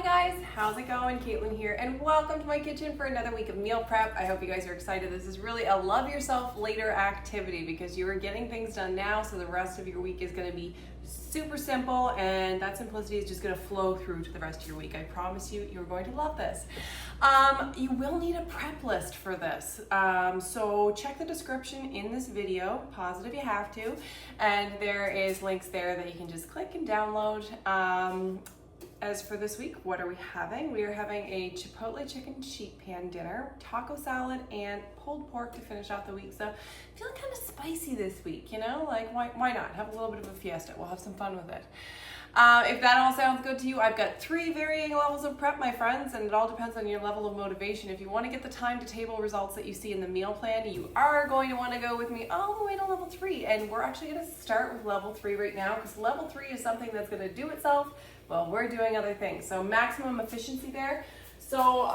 guys, how's it going? Caitlin here, and welcome to my kitchen for another week of meal prep. I hope you guys are excited. This is really a love yourself later activity because you are getting things done now, so the rest of your week is going to be super simple, and that simplicity is just going to flow through to the rest of your week. I promise you, you're going to love this. You will need a prep list for this, so check the description in this video, pause it if you have to, and there is links there that you can just click and download. As for this week, what are we having? We are having a Chipotle Chicken Sheetpan dinner, taco salad, and pulled pork to finish off the week. So feeling kind of spicy this week, you know? Like, why not? Have a little bit of a fiesta. We'll have some fun with it. If that all sounds good to you, I've got 3 varying levels of prep, my friends, and it all depends on your level of motivation. If you want to get the time to table results that you see in the meal plan, you are going to want to go with me all the way to level 3. And we're actually going to start with level 3 right now because level 3 is something that's going to do itself while we're doing other things. So maximum efficiency there. So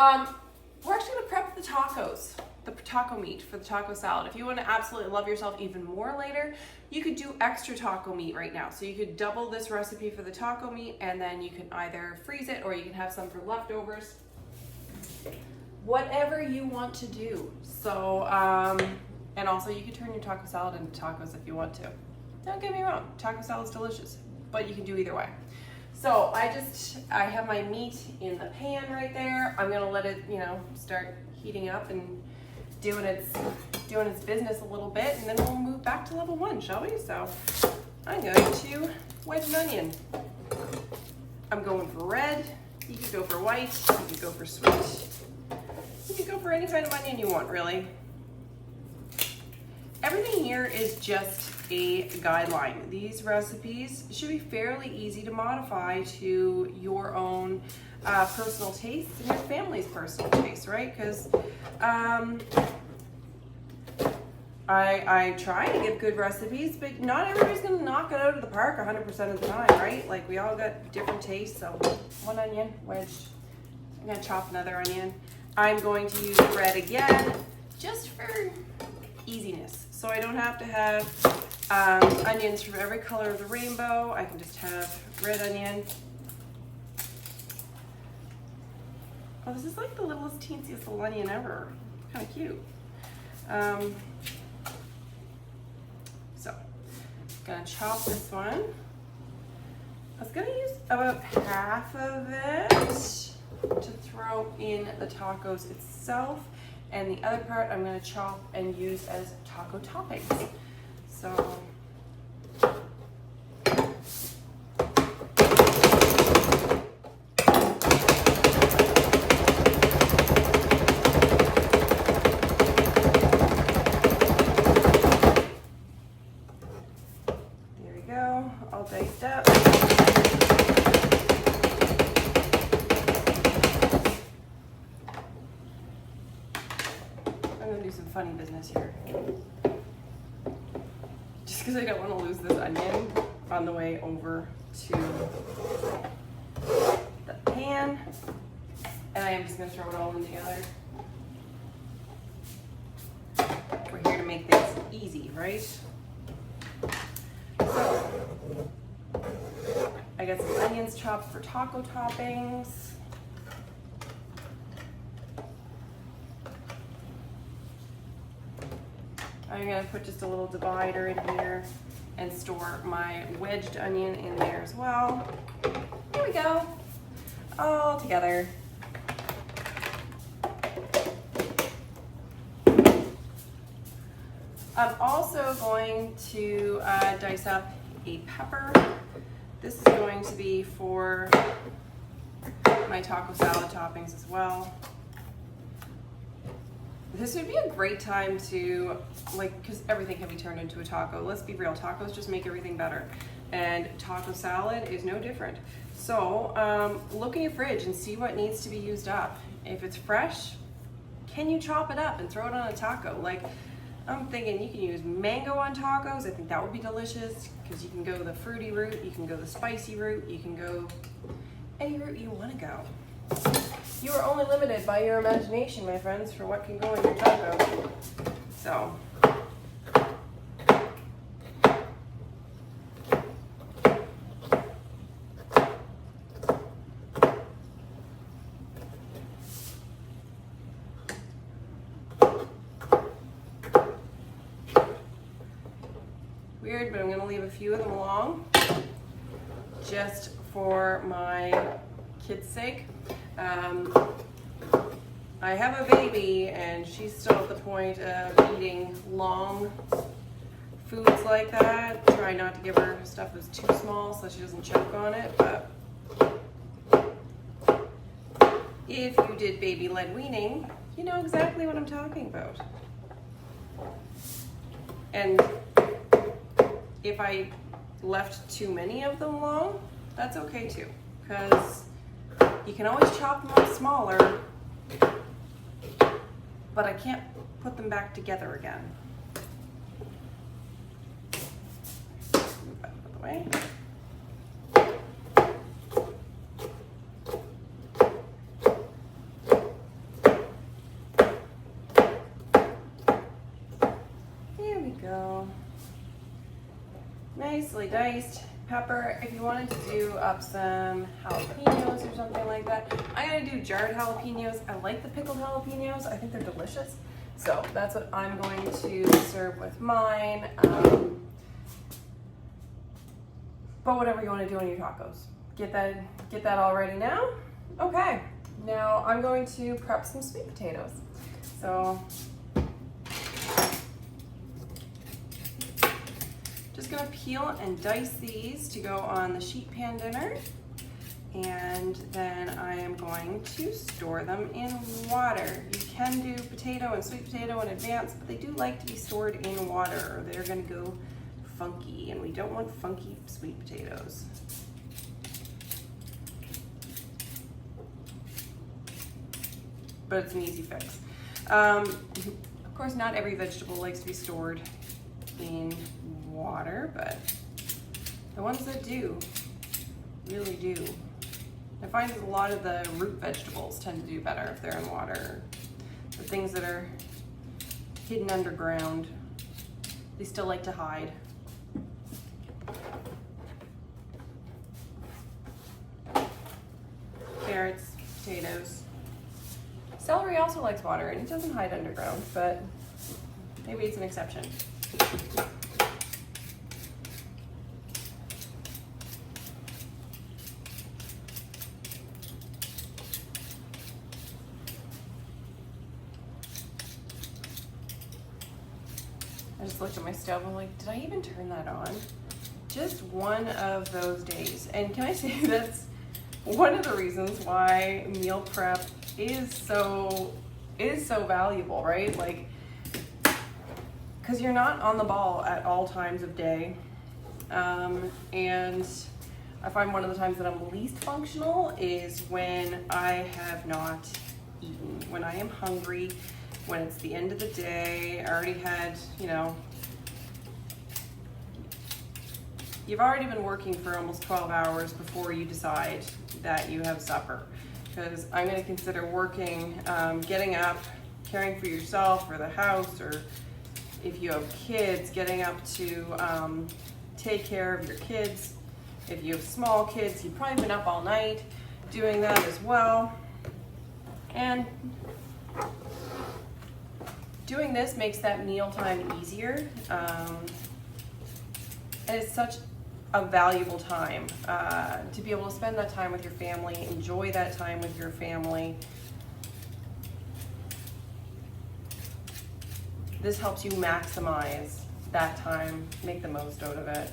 we're actually going to prep the tacos, the taco meat for the taco salad. If you want to absolutely love yourself even more later, you could do extra taco meat right now. So you could double this recipe for the taco meat, and then you can either freeze it or you can have some for leftovers. Whatever you want to do. So, and also you could turn your taco salad into tacos if you want to. Don't get me wrong, taco salad's delicious, but you can do either way. So I have my meat in the pan right there. I'm gonna let it, start heating up and doing its business a little bit, and then we'll move back to level 1, shall we? So I'm going to wedge an onion. I'm going for red. You could go for white. You could go for sweet. You could go for any kind of onion you want, really. Everything here is just a guideline. These recipes should be fairly easy to modify to your own personal taste and your family's personal taste, right? Because I try to give good recipes, but not everybody's gonna knock it out of the park 100% of the time, right? Like, we all got different tastes. So 1 onion wedged. I'm gonna chop another onion. I'm going to use red again, just for easiness. So I don't have to have onions from every color of the rainbow. I can just have red onion. Oh, this is like the littlest, teensiest little onion ever. Kind of cute. So, gonna chop this one. I was gonna use about half of it to throw in the tacos itself, and the other part I'm gonna chop and use as taco toppings. So, there we go, all diced up. I'm gonna do some funny business here. Just because I don't want to lose this onion on the way over to the pan. And I am just going to throw it all in together. We're here to make things easy, right? So, I got some onions chopped for taco toppings. I'm gonna put just a little divider in here and store my wedged onion in there as well. There we go, all together. I'm also going to dice up a pepper. This is going to be for my taco salad toppings as well. This would be a great time to, because everything can be turned into a taco. Let's be real, tacos just make everything better. And taco salad is no different. So look in your fridge and see what needs to be used up. If it's fresh, can you chop it up and throw it on a taco? Like, I'm thinking you can use mango on tacos. I think that would be delicious because you can go the fruity route, you can go the spicy route, you can go any route you want to go. You are only limited by your imagination, my friends, for what can go in your taco. So, weird, but I'm gonna leave a few of them long just for my kids' sake. I have a baby and she's still at the point of eating long foods like that. Try not to give her stuff that's too small so she doesn't choke on it, but if you did baby-led weaning, you know exactly what I'm talking about. And if I left too many of them long, that's okay too, because you can always chop them up smaller, but I can't put them back together again. Move that out of the way. There we go. Nicely diced pepper. If you wanted to do up some jalapenos or something like that, I'm gonna do jarred jalapenos. I like the pickled jalapenos. I think they're delicious. So that's what I'm going to serve with mine. But whatever you want to do on your tacos, get that all ready now. Okay, now I'm going to prep some sweet potatoes. So just gonna peel and dice these to go on the sheet pan dinner, and then I am going to store them in water. You can do potato and sweet potato in advance, but they do like to be stored in water or they're gonna go funky, and we don't want funky sweet potatoes. But it's an easy fix. Of course, not every vegetable likes to be stored in water, but the ones that do really do. I find that a lot of the root vegetables tend to do better if they're in water. The things that are hidden underground, they still like to hide. Carrots, potatoes. Celery also likes water and it doesn't hide underground, but maybe it's an exception. I just looked at my stove and I'm like, did I even turn that on? Just one of those days. And can I say that's one of the reasons why meal prep is so valuable, right? Like, because you're not on the ball at all times of day. And I find one of the times that I'm least functional is when I have not eaten, when I am hungry, when it's the end of the day. I already had, you've already been working for almost 12 hours before you decide that you have supper. Because I'm going to consider working, getting up, caring for yourself or the house, or if you have kids, getting up to take care of your kids. If you have small kids, you've probably been up all night doing that as well. And doing this makes that mealtime easier. And it's such a valuable time to be able to spend that time with your family, enjoy that time with your family. This helps you maximize that time, make the most out of it.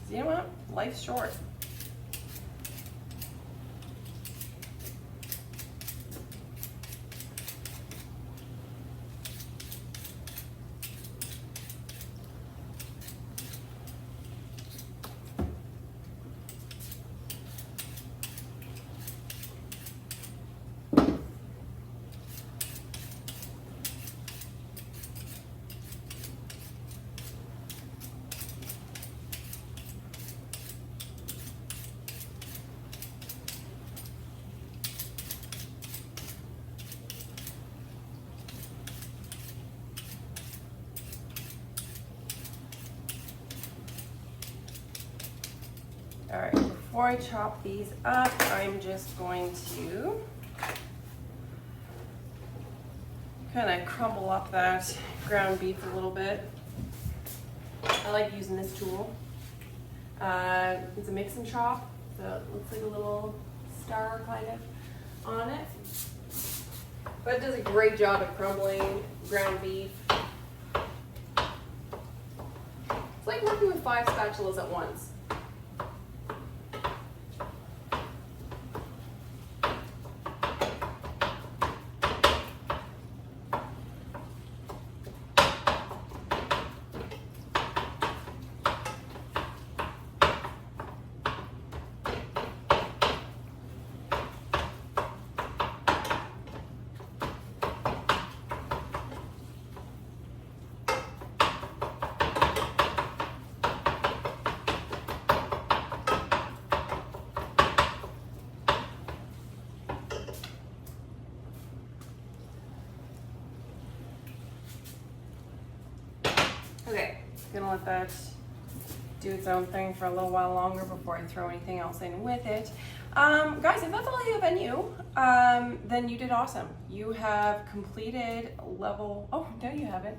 So you know what? Life's short. All right, before I chop these up, I'm just going to kind of crumble up that ground beef a little bit. I like using this tool. It's a mix and chop, so it looks like a little star kind of on it. But it does a great job at crumbling ground beef. It's like working with 5 spatulas at once. Okay, gonna let that do its own thing for a little while longer before I throw anything else in with it. Guys, if that's all you have in you, then you did awesome. You have completed level, oh, there you have it.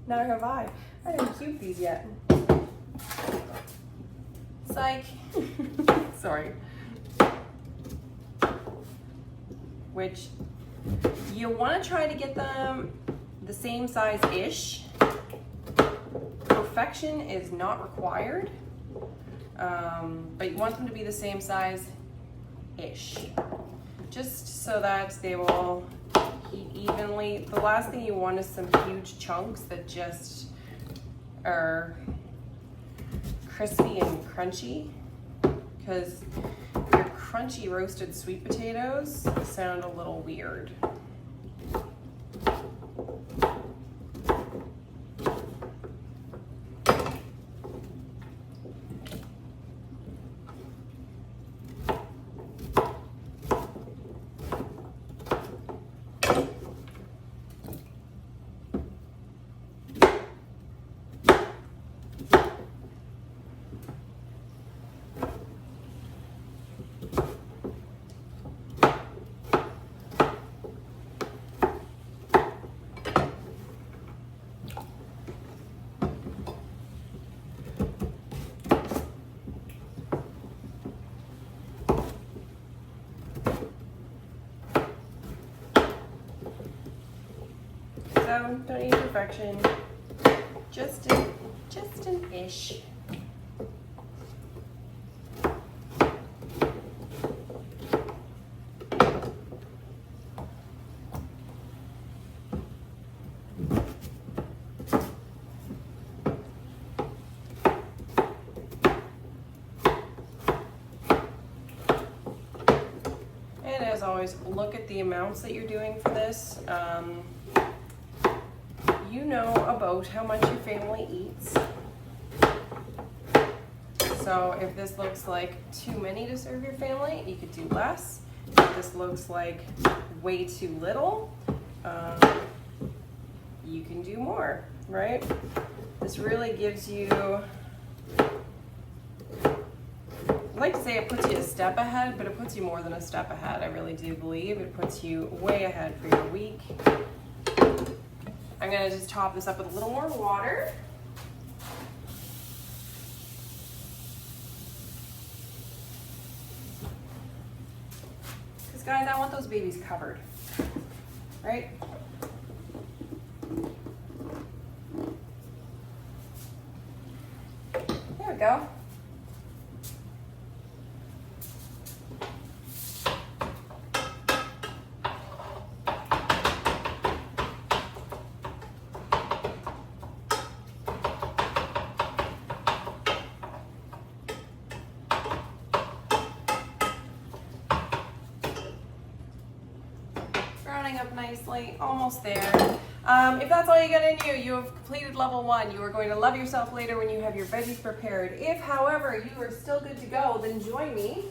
Neither have I. I didn't cube these yet. Psych. Sorry. Which, you wanna try to get them the same size-ish. Perfection is not required, but you want them to be the same size-ish, just so that they will heat evenly. The last thing you want is some huge chunks that just are crispy and crunchy, because your crunchy roasted sweet potatoes sound a little weird. So don't need perfection, just an ish. And as always, look at the amounts that you're doing for this. You know about how much your family eats. So if this looks like too many to serve your family, you could do less. If this looks like way too little, you can do more, right? This really gives you, I like to say it puts you a step ahead, but it puts you more than a step ahead. I really do believe it puts you way ahead for your week. I'm gonna just top this up with a little more water. Because guys, I want those babies covered, right? There we go. Up nicely, almost there. If that's all you got in you, you have completed level 1. You are going to love yourself later when you have your veggies prepared. If, however, you are still good to go, then join me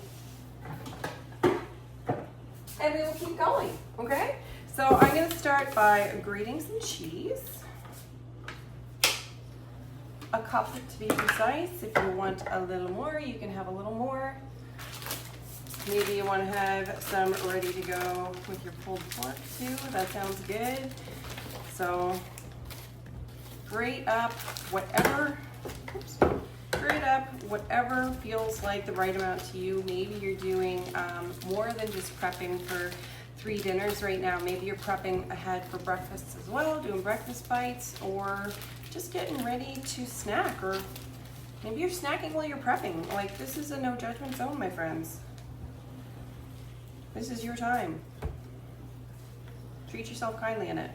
and we will keep going, okay? So I'm going to start by grating some cheese. A cup to be precise. If you want a little more, you can have a little more. Maybe you want to have some ready to go with your pulled pork too. That sounds good. So grate up whatever, feels like the right amount to you. Maybe you're doing more than just prepping for 3 dinners right now. Maybe you're prepping ahead for breakfast as well, doing breakfast bites, or just getting ready to snack, or maybe you're snacking while you're prepping. Like, this is a no judgment zone, my friends. This is your time. Treat yourself kindly in it.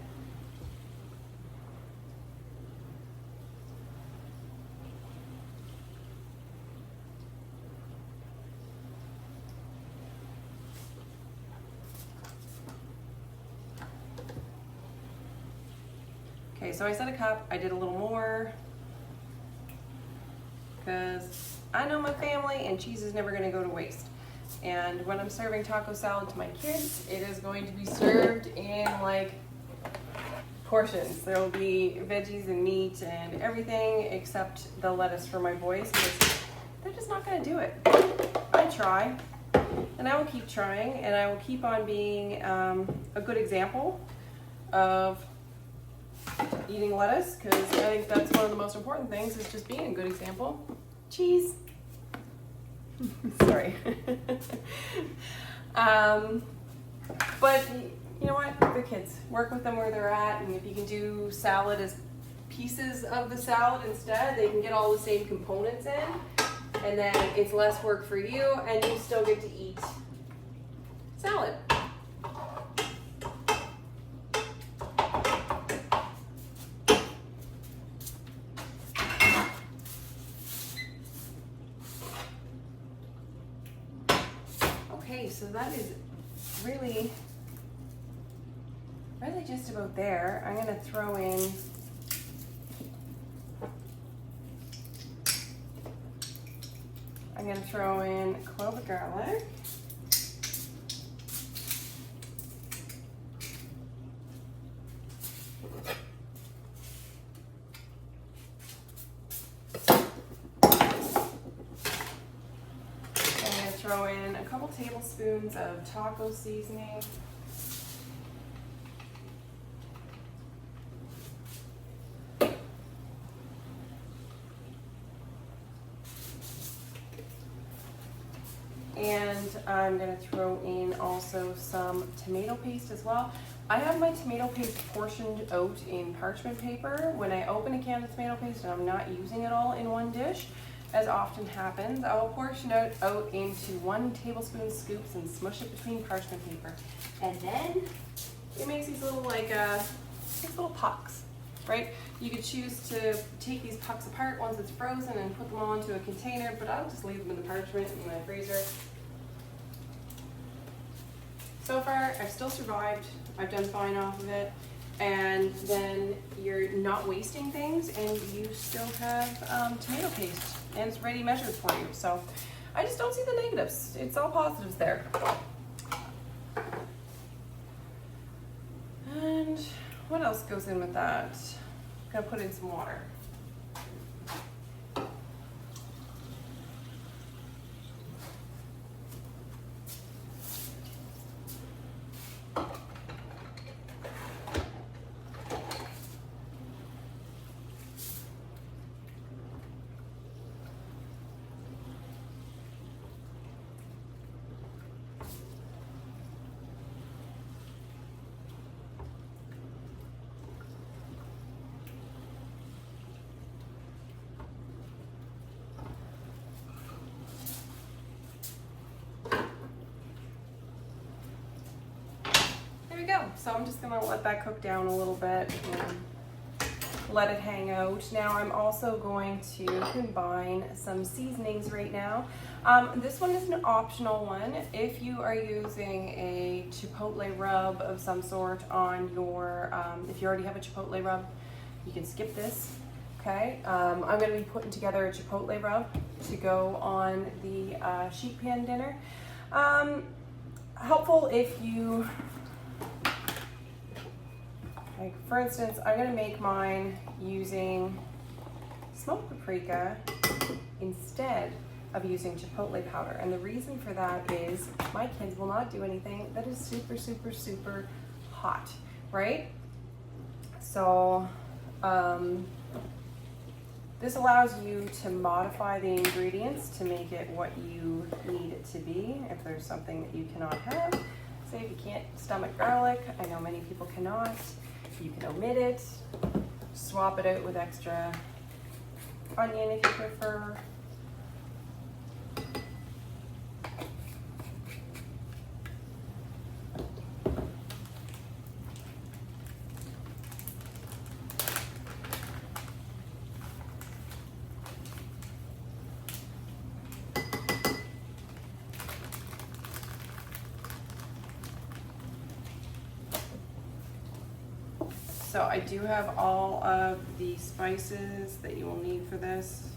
Okay, so I said a cup, I did a little more because I know my family and cheese is never gonna go to waste. And when I'm serving taco salad to my kids, it is going to be served in like portions. There will be veggies and meat and everything except the lettuce for my boys because they're just not gonna do it. I try, and I will keep trying, and I will keep on being a good example of eating lettuce, because I think that's one of the most important things, is just being a good example. Cheese. Sorry. But you know what? They're kids. Work with them where they're at, and if you can do salad as pieces of the salad instead, they can get all the same components in, and then it's less work for you, and you still get to eat salad. Okay, so that is really just about there. I'm gonna throw in a clove of garlic. Throw in a couple tablespoons of taco seasoning. And I'm going to throw in also some tomato paste as well. I have my tomato paste portioned out in parchment paper. When I open a can of tomato paste and I'm not using it all in one dish, as often happens, I will portion it out into 1 tablespoon scoops and smush it between parchment paper. And then it makes these little little pucks, right? You could choose to take these pucks apart once it's frozen and put them all into a container, but I'll just leave them in the parchment in my freezer. So far, I've still survived. I've done fine off of it. And then you're not wasting things, and you still have tomato paste, and it's ready measured for you. So I just don't see the negatives. It's all positives there. And what else goes in with that? I'm gonna put in some water. So I'm just gonna let that cook down a little bit and let it hang out. Now I'm also going to combine some seasonings right now. This one is an optional one. If you are using a Chipotle rub of some sort on your, if you already have a Chipotle rub, you can skip this, okay? I'm gonna be putting together a Chipotle rub to go on the sheet pan dinner. Helpful if you, like for instance, I'm gonna make mine using smoked paprika instead of using chipotle powder. And the reason for that is my kids will not do anything that is super, super, super hot, right? So this allows you to modify the ingredients to make it what you need it to be. If there's something that you cannot have, say if you can't stomach garlic, I know many people cannot, you can omit it, swap it out with extra onion if you prefer. So I do have all of the spices that you will need for this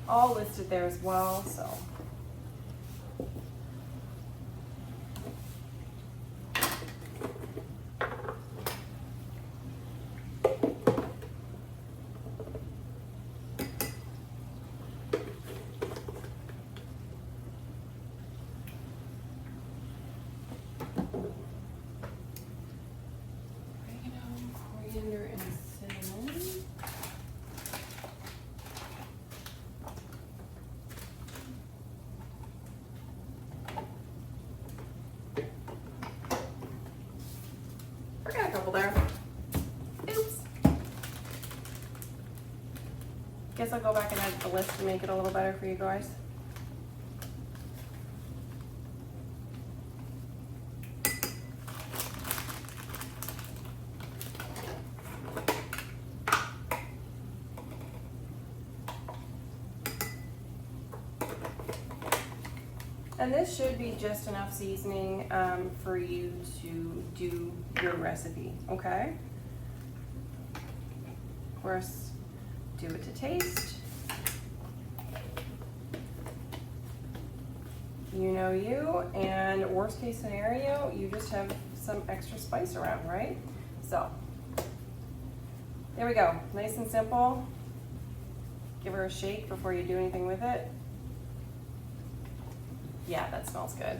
all listed there as well, so. Coriander and cinnamon. Forgot a couple there. Oops. Guess I'll go back and edit the list to make it a little better for you guys. And this should be just enough seasoning for you to do your recipe, okay? Of course, do it to taste. You know you, and worst case scenario, you just have some extra spice around, right? So, there we go, nice and simple. Give her a shake before you do anything with it. Yeah, that smells good.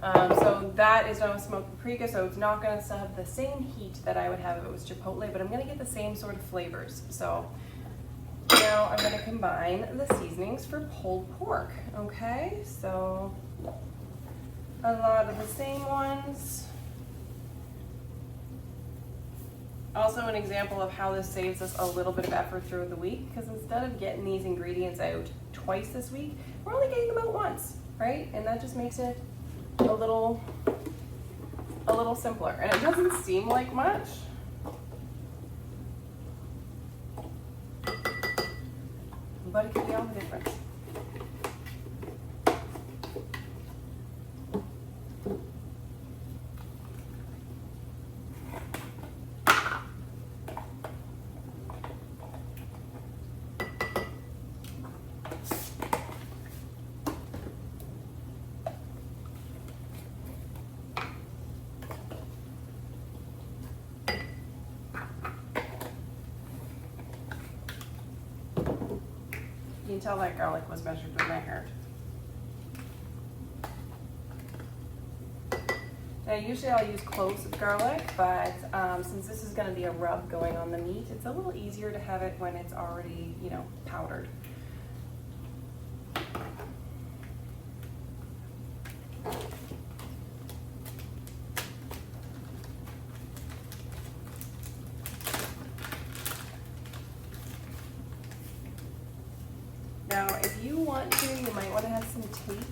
So that is done with smoked paprika, so it's not gonna have the same heat that I would have if it was chipotle, but I'm gonna get the same sort of flavors. So now I'm gonna combine the seasonings for pulled pork, okay? So a lot of the same ones. Also an example of how this saves us a little bit of effort throughout the week, because instead of getting these ingredients out twice this week, we're only getting them out once, right? And that just makes it a little simpler. And it doesn't seem like much, but it can be all the difference. You can tell that garlic was measured with my hair. Now usually I'll use cloves of garlic, but since this is going to be a rub going on the meat, it's a little easier to have it when it's already, you know, powdered. Now, if you want to, you might want to have some tape,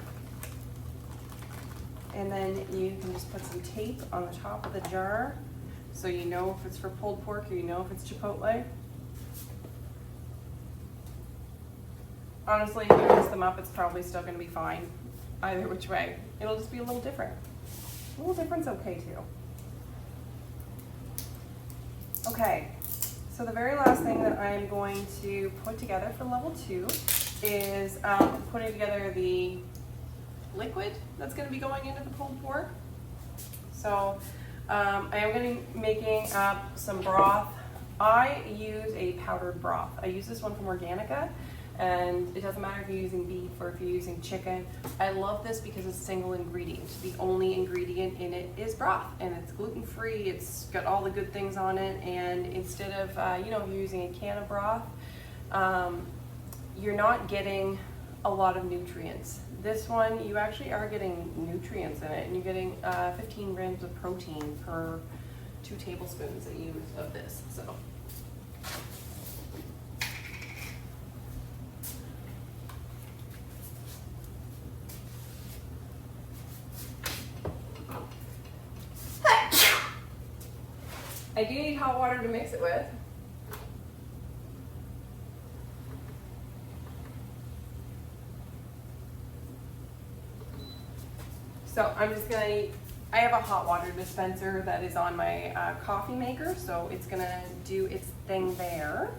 and then you can just put some tape on the top of the jar so you know if it's for pulled pork or you know if it's chipotle. Honestly, if you mix them up, it's probably still going to be fine either which way. It'll just be a little different. A little different's okay too. Okay, so the very last thing that I'm going to put together for level 2 is putting together the liquid that's going to be going into the pulled pork. So I am going to be making up some broth. I use a powdered broth. I use this one from Organica. And it doesn't matter if you're using beef or if you're using chicken. I love this because it's single ingredient. The only ingredient in it is broth, and it's gluten-free. It's got all the good things on it, and instead of, if you're using a can of broth, you're not getting a lot of nutrients. This one, you actually are getting nutrients in it, and you're getting 15 grams of protein per 2 tablespoons that you use of this. So. I do need hot water to mix it with. So I'm just gonna, I have a hot water dispenser that is on my coffee maker, so it's gonna do its thing there.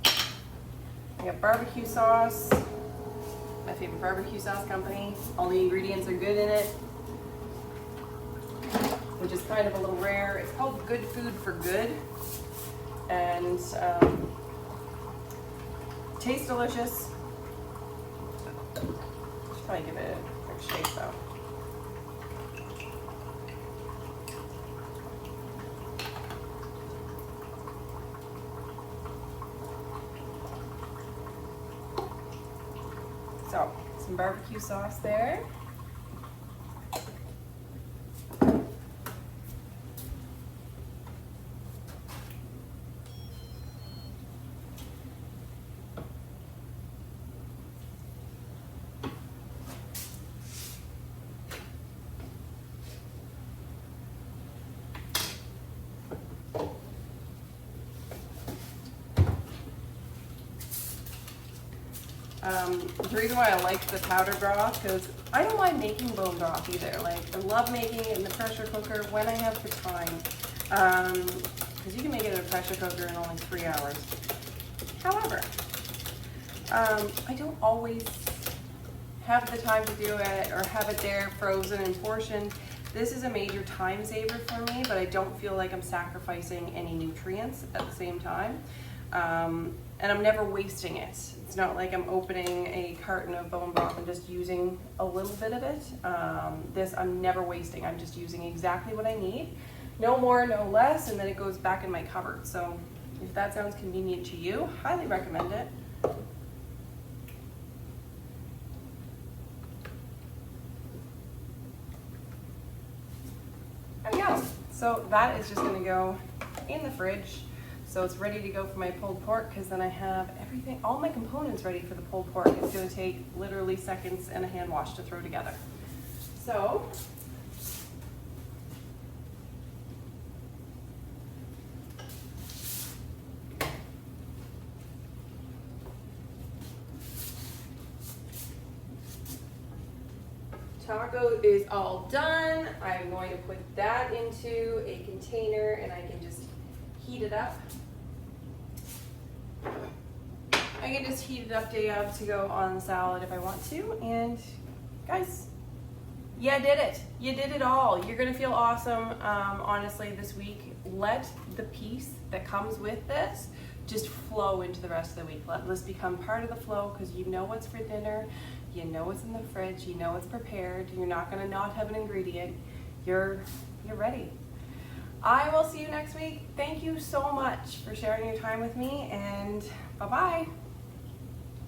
I got barbecue sauce, my favorite barbecue sauce company. All the ingredients are good in it, which is kind of a little rare. It's called Good Food for Good, and tastes delicious. Should probably give it a quick shake though. So, some barbecue sauce there. The reason why I like the powder broth, because I don't mind making bone broth either. Like, I love making it in the pressure cooker when I have the time. Because you can make it in a pressure cooker in only 3 hours. However, I don't always have the time to do it or have it there frozen and portioned. This is a major time saver for me, but I don't feel like I'm sacrificing any nutrients at the same time. And I'm never wasting it. It's not like I'm opening a carton of bone broth and just using a little bit of it. This I'm never wasting. I'm just using exactly what I need. No more, no less, and then it goes back in my cupboard. So if that sounds convenient to you, highly recommend it. There we go. So that is just gonna go in the fridge. So it's ready to go for my pulled pork, because then I have everything, all my components ready for the pulled pork. It's going to take literally seconds and a hand wash to throw together. So, taco is all done. I'm going to put that into a container and I can just heat it up. I can just heat it up day of to go on the salad if I want to. And guys, you did it. You did it all. You're gonna feel awesome, honestly, this week. Let the peace that comes with this just flow into the rest of the week. Let this become part of the flow, because you know what's for dinner, you know what's in the fridge, you know it's prepared. You're not gonna not have an ingredient. You're ready. I will see you next week. Thank you so much for sharing your time with me, and bye-bye.